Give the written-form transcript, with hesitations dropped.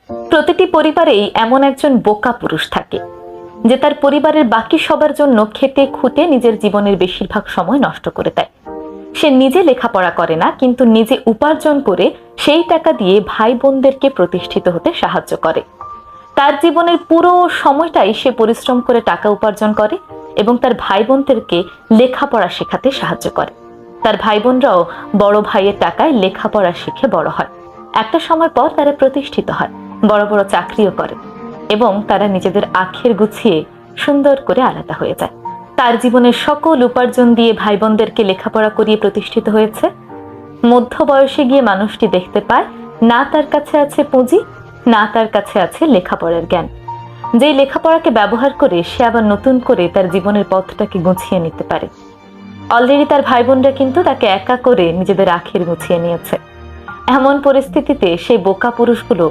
প্রতিটি পরিবারেই এমন একজন বোকা পুরুষ থাকে যে তার পরিবারের বাকি সবার জন্য খেটে খুঁটে নিজের জীবনের বেশিরভাগ সময় নষ্ট করে দেয়। সে নিজে লেখাপড়া করে না, কিন্তু নিজে উপার্জন করে সেই টাকা দিয়ে ভাই বোনদেরকে প্রতিষ্ঠিত হতে সাহায্য করে। তার জীবনের পুরো সময়টাই সে পরিশ্রম করে টাকা উপার্জন করে এবং তার ভাই বোনদেরকে লেখাপড়া শেখাতে সাহায্য করে। তার ভাই বোনরাও বড় ভাইয়ের টাকায় লেখাপড়া শিখে বড় হয়। একটা সময় পর তারা প্রতিষ্ঠিত হয়, বড় বড় চাকরিও করে এবং তারা নিজেদের আখের গুছিয়ে সুন্দর করে আলাদা হয়ে যায়। তার জীবনের সকল উপার্জন দিয়ে ভাই বোনদেরকে লেখাপড়া করিয়ে প্রতিষ্ঠিত হয়েছে। মধ্য বয়সে গিয়ে মানুষটি দেখতে পায় না তার কাছে আছে পুঁজি, না তার কাছে আছে লেখাপড়ার জ্ঞান। যেই লেখাপড়াকে ব্যবহার করে সে আবার নতুন করে তার জীবনের পথটাকে গুছিয়ে নিতে পারে। অলরেডি তার ভাই বোনরা কিন্তু তাকে একা করে নিজেদের আখের গুছিয়ে নিয়েছে। এমন পরিস্থিতিতে সেই বোকা পুরুষগুলো